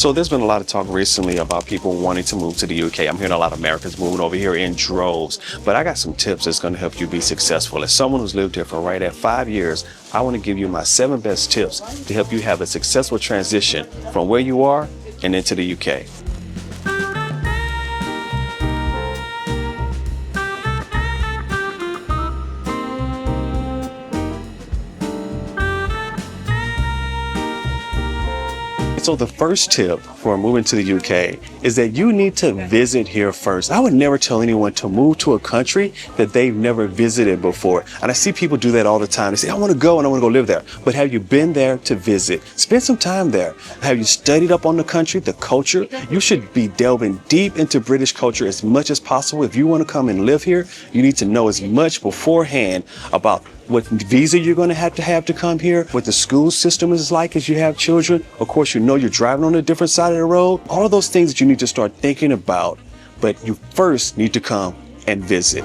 So there's been a lot of talk recently about people wanting to move to the UK. I'm hearing a lot of Americans moving over here in droves, but I got some tips that's going to help you be successful. As someone who's lived here for right at 5 years, I want to give you my 7 best tips to help you have a successful transition from where you are and into the UK. So the first tip for moving to the UK is that you need to visit here first. I would never tell anyone to move to a country that they've never visited before. And I see people do that all the time. They say, I want to go and I want to go live there. But have you been there to visit? Spend some time there. Have you studied up on the country, the culture? You should be delving deep into British culture as much as possible. If you want to come and live here, you need to know as much beforehand about what visa you're going to have to come here, what the school system is like as you have children. Of course, you know you're driving on a different side of the road. All of those things that you need to start thinking about, but you first need to come and visit.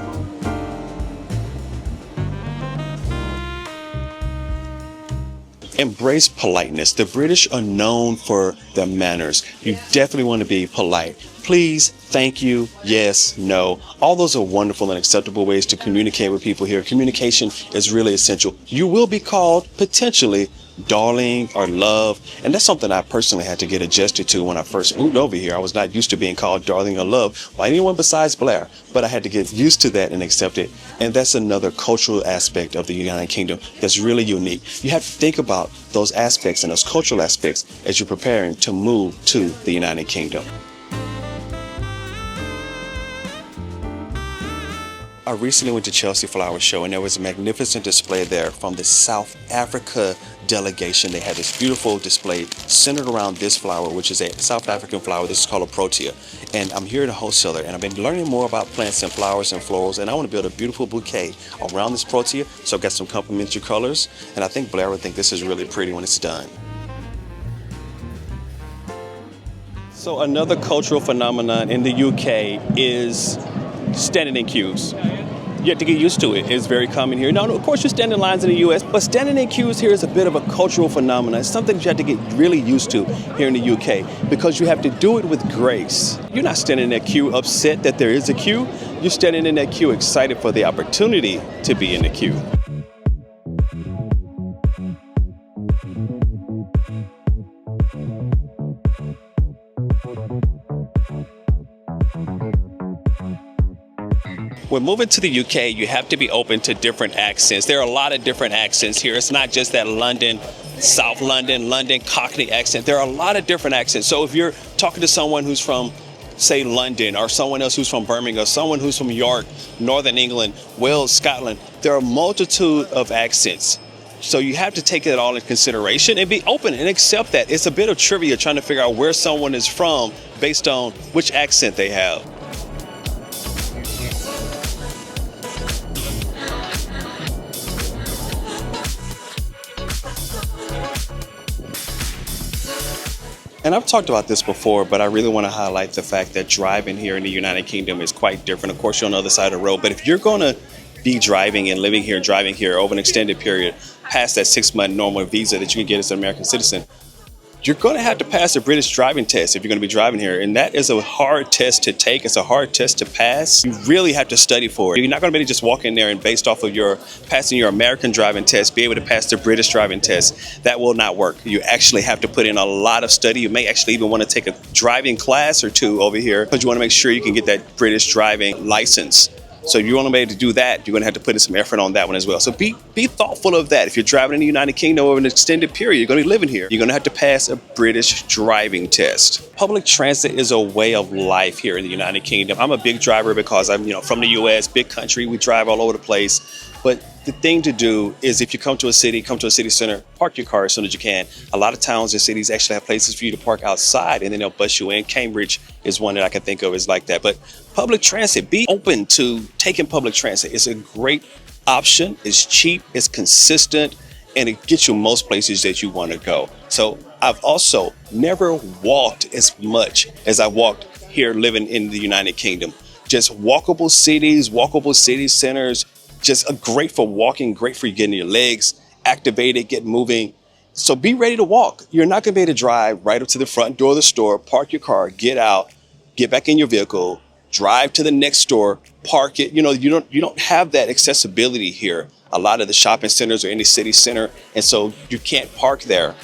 Embrace politeness. The British are known for their manners. You definitely want to be polite. Please, thank you, yes, no. All those are wonderful and acceptable ways to communicate with people here. Communication is really essential. You will be called potentially darling or love, and that's something I personally had to get adjusted to when I first moved over here. I was not used to being called darling or love by anyone besides Blair, but I had to get used to that and accept it. And that's another cultural aspect of the United Kingdom that's really unique. You have to think about those aspects and those cultural aspects as you're preparing to move to the United Kingdom. I recently went to Chelsea Flower Show, and there was a magnificent display there from the South Africa delegation. They had this beautiful display centered around this flower, which is a South African flower. This is called a protea. And I'm here at a wholesaler, and I've been learning more about plants and flowers and florals, and I want to build a beautiful bouquet around this protea. So I've got some complementary colors, and I think Blair would think this is really pretty when it's done. So another cultural phenomenon in the UK is standing in queues. You have to get used to it. It's very common here. Now, of course, you stand in lines in the U.S., but standing in queues here is a bit of a cultural phenomenon. It's something that you have to get really used to here in the U.K. because you have to do it with grace. You're not standing in that queue upset that there is a queue. You're standing in that queue excited for the opportunity to be in the queue. When moving to the UK, you have to be open to different accents. There are a lot of different accents here. It's not just that London, South London, London Cockney accent. There are a lot of different accents. So if you're talking to someone who's from, say, London, or someone else who's from Birmingham, or someone who's from York, Northern England, Wales, Scotland, there are a multitude of accents. So you have to take it all in consideration and be open and accept that. It's a bit of trivia trying to figure out where someone is from based on which accent they have. And I've talked about this before, but I really want to highlight the fact that driving here in the United Kingdom is quite different. Of course, you're on the other side of the road, but if you're going to be driving and living here and driving here over an extended period, past that 6-month normal visa that you can get as an American citizen, you're going to have to pass a British driving test if you're going to be driving here. And that is a hard test to take. It's a hard test to pass. You really have to study for it. You're not going to be able to just walk in there and based off of your passing your American driving test, be able to pass the British driving test. That will not work. You actually have to put in a lot of study. You may actually even want to take a driving class or two over here because you want to make sure you can get that British driving license. So if you want to be able to do that, you're going to have to put in some effort on that one as well. So be thoughtful of that. If you're driving in the United Kingdom over an extended period, you're going to be living here. You're going to have to pass a British driving test. Public transit is a way of life here in the United Kingdom. I'm a big driver because I'm from the U.S., big country. We drive all over the place. But the thing to do is if you come to a city center, park your car as soon as you can. A lot of towns and cities actually have places for you to park outside and then they'll bus you in. Cambridge is one that I can think of is like that. But public transit, be open to taking public transit. It's a great option. It's cheap, it's consistent, and it gets you most places that you want to go. So I've also never walked as much as I walked here living in the United Kingdom. Just walkable cities, walkable city centers, just great for walking, great for getting your legs activated, get moving. So be ready to walk. You're not going to be able to drive right up to the front door of the store, park your car, get out, get back in your vehicle, drive to the next store, park it. You don't have that accessibility here. A lot of the shopping centers are in the city center, and so you can't park there.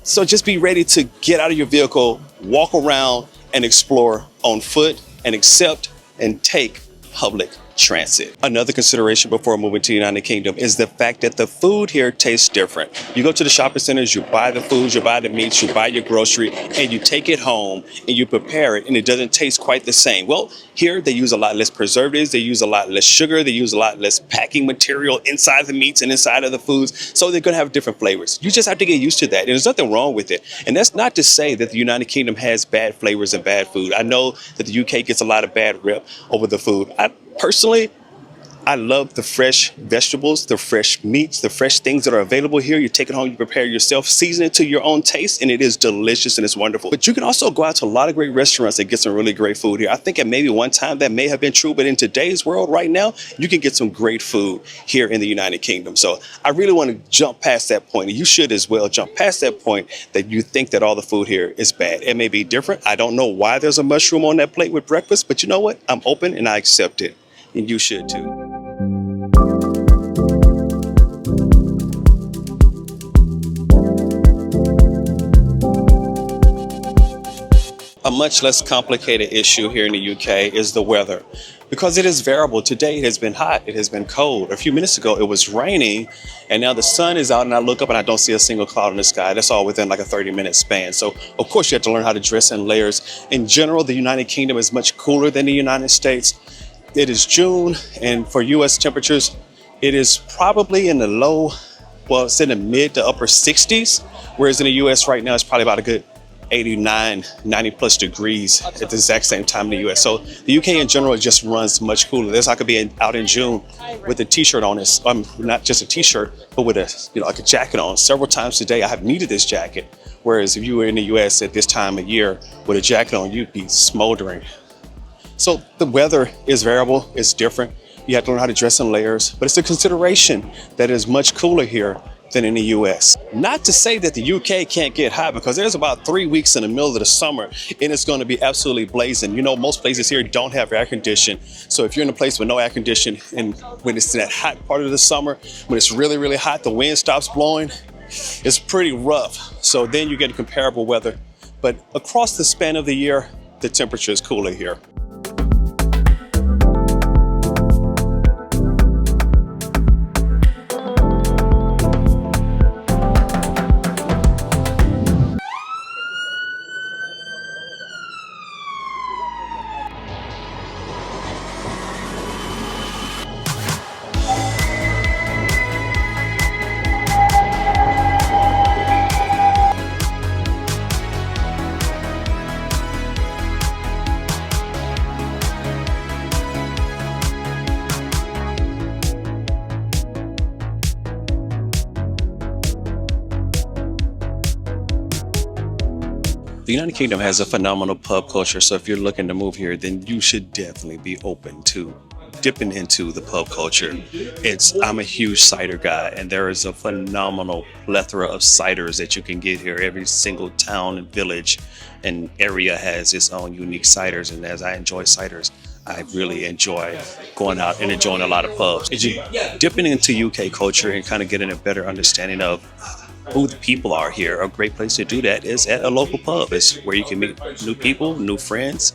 So just be ready to get out of your vehicle, walk around and explore on foot and accept and take public transit. Another consideration before moving to the United Kingdom is the fact that the food here tastes different. You go to the shopping centers, you buy the foods, you buy the meats, you buy your grocery, and you take it home and you prepare it, and it doesn't taste quite the same. Well, here they use a lot less preservatives, they use a lot less sugar, they use a lot less packing material inside the meats and inside of the foods, so they're gonna have different flavors. You just have to get used to that, and there's nothing wrong with it. And that's not to say that the United Kingdom has bad flavors and bad food. I know that the UK gets a lot of bad rep over the food. Personally, I love the fresh vegetables, the fresh meats, the fresh things that are available here. You take it home, you prepare it yourself, season it to your own taste, and it is delicious and it's wonderful. But you can also go out to a lot of great restaurants and get some really great food here. I think at maybe one time that may have been true, but in today's world right now, you can get some great food here in the United Kingdom. So I really want to jump past that point, and you should as well jump past that point that you think that all the food here is bad. It may be different. I don't know why there's a mushroom on that plate with breakfast, but you know what? I'm open and I accept it. And you should too. A much less complicated issue here in the UK is the weather, because it is variable. Today it has been hot, it has been cold. A few minutes ago it was raining, and now the sun is out and I look up and I don't see a single cloud in the sky. That's all within like a 30-minute span. So of course you have to learn how to dress in layers. In general, the United Kingdom is much cooler than the United States. It is June, and for US temperatures, it is probably in the low, well, it's in the mid to upper 60s, whereas in the US right now, it's probably about a good 89, 90 plus degrees at the exact same time in the US. So the UK in general just runs much cooler. I could be out in June with a t-shirt on this, not just a t-shirt, but with like a jacket on. Several times today, I have needed this jacket. Whereas if you were in the US at this time of year with a jacket on, you'd be smoldering. So the weather is variable, it's different. You have to learn how to dress in layers, but it's a consideration that is much cooler here than in the US. Not to say that the UK can't get hot, because there's about 3 weeks in the middle of the summer and it's going to be absolutely blazing. You know, most places here don't have air conditioning. So if you're in a place with no air conditioning, and when it's that hot part of the summer, when it's really, really hot, the wind stops blowing, it's pretty rough. So then you get comparable weather. But across the span of the year, the temperature is cooler here. The United Kingdom has a phenomenal pub culture, so if you're looking to move here, then you should definitely be open to dipping into the pub culture. I'm a huge cider guy, and there is a phenomenal plethora of ciders that you can get here. Every single town and village and area has its own unique ciders, and as I enjoy ciders, I really enjoy going out and enjoying a lot of pubs. Dipping into UK culture and kind of getting a better understanding of who the people are here. A great place to do that is at a local pub. It's where you can meet new people, new friends,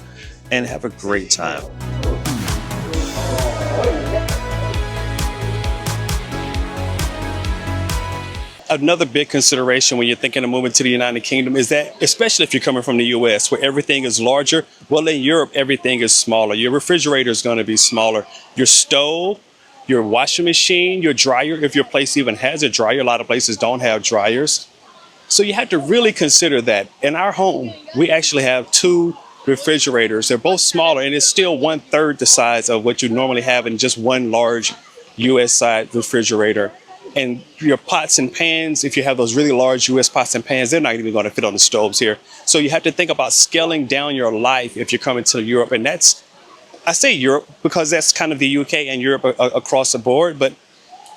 and have a great time. Another big consideration when you're thinking of moving to the United Kingdom is that, especially if you're coming from the US, where everything is larger, well, in Europe, everything is smaller. Your refrigerator is going to be smaller. Your stove, your washing machine, your dryer, if your place even has a dryer, a lot of places don't have dryers. So you have to really consider that. In our home, we actually have 2 refrigerators. They're both smaller, and it's still 1/3 the size of what you normally have in just one large US side refrigerator. And your pots and pans, if you have those really large US pots and pans, they're not even going to fit on the stoves here. So you have to think about scaling down your life if you're coming to Europe. And I say Europe because that's kind of the UK and Europe across the board, but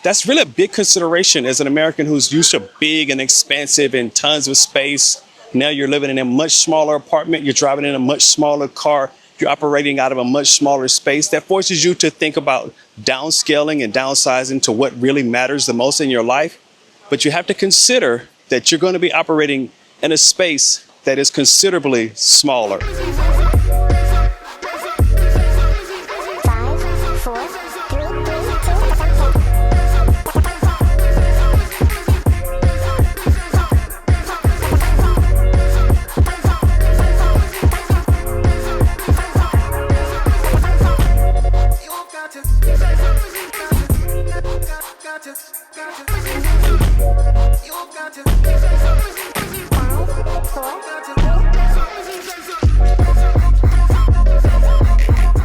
That's really a big consideration as an American who's used to big and expansive and tons of space. Now you're living in a much smaller apartment. You're driving in a much smaller car. You're operating out of a much smaller space. That forces you to think about downscaling and downsizing to what really matters the most in your life. But you have to consider that you're going to be operating in a space that is considerably smaller.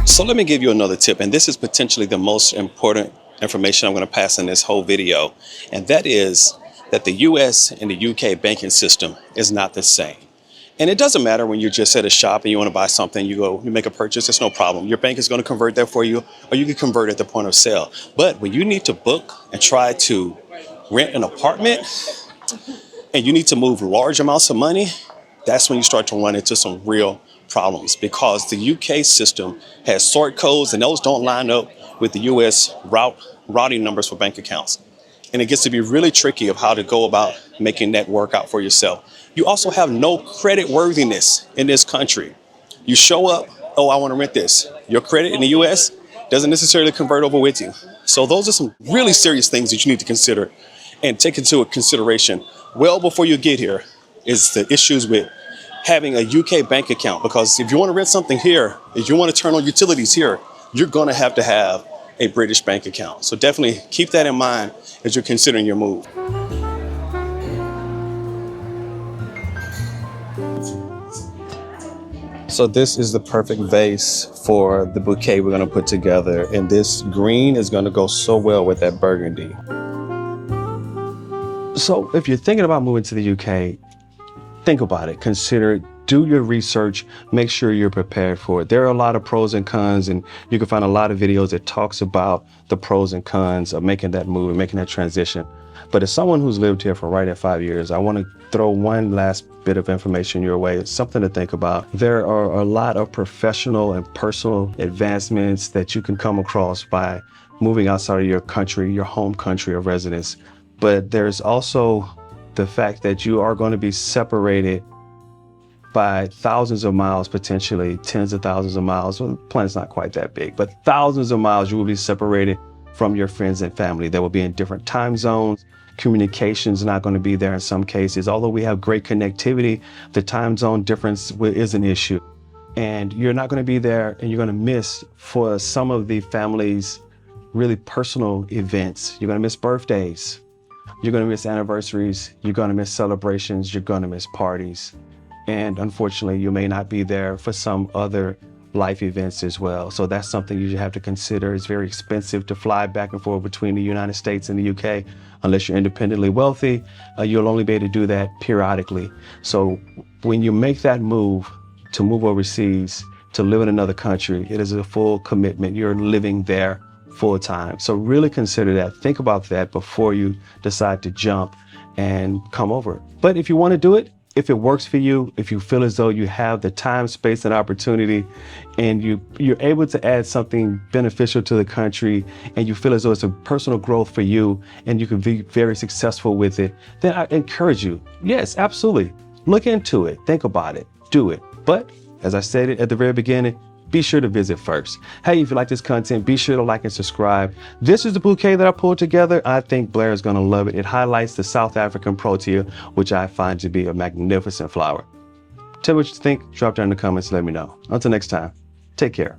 So let me give you another tip, and this is potentially the most important information I'm going to pass in this whole video, and that is that the US and the UK banking system is not the same. And it doesn't matter when you're just at a shop and you want to buy something, you make a purchase, it's no problem. Your bank is going to convert that for you, or you can convert at the point of sale. But when you need to book and try to rent an apartment, and you need to move large amounts of money, that's when you start to run into some real problems, because the UK system has sort codes and those don't line up with the US routing numbers for bank accounts. And it gets to be really tricky of how to go about making that work out for yourself. You also have no credit worthiness in this country. You show up, oh, I want to rent this. Your credit in the US doesn't necessarily convert over with you. So those are some really serious things that you need to consider and take into consideration well before you get here, is the issues with having a UK bank account. Because if you want to rent something here, if you want to turn on utilities here, you're going to have a British bank account. So definitely keep that in mind as you're considering your move. So this is the perfect vase for the bouquet we're going to put together. And this green is going to go so well with that burgundy. So if you're thinking about moving to the UK, think about it, consider it, do your research, make sure you're prepared for it. There are a lot of pros and cons, and you can find a lot of videos that talks about the pros and cons of making that move and making that transition. But as someone who's lived here for right at 5 years, I want to throw one last bit of information your way. It's something to think about. There are a lot of professional and personal advancements that you can come across by moving outside of your country, your home country of residence. But there's also the fact that you are going to be separated by thousands of miles, potentially tens of thousands of miles. Well, the planet's not quite that big, but thousands of miles you will be separated from your friends and family. They will be in different time zones. Communication's not going to be there in some cases. Although we have great connectivity, the time zone difference is an issue. And you're not going to be there, and you're going to miss for some of the family's really personal events. You're going to miss birthdays. You're going to miss anniversaries, you're going to miss celebrations, you're going to miss parties. And unfortunately, you may not be there for some other life events as well. So that's something you have to consider. It's very expensive to fly back and forth between the United States and the UK. Unless you're independently wealthy, you'll only be able to do that periodically. So when you make that move to move overseas, to live in another country, it is a full commitment. You're living there full time. So really consider that. Think about that before you decide to jump and come over. But if you want to do it, if it works for you, if you feel as though you have the time, space, and opportunity, and you're able to add something beneficial to the country, and you feel as though it's a personal growth for you, and you can be very successful with it, then I encourage you. Yes, absolutely. Look into it. Think about it. Do it. But as I stated at the very beginning, be sure to visit first. Hey, if you like this content, be sure to like and subscribe. This is the bouquet that I pulled together. I think Blair is going to love it. It highlights the South African protea, which I find to be a magnificent flower. Tell me what you think. Drop down in the comments. Let me know. Until next time, take care.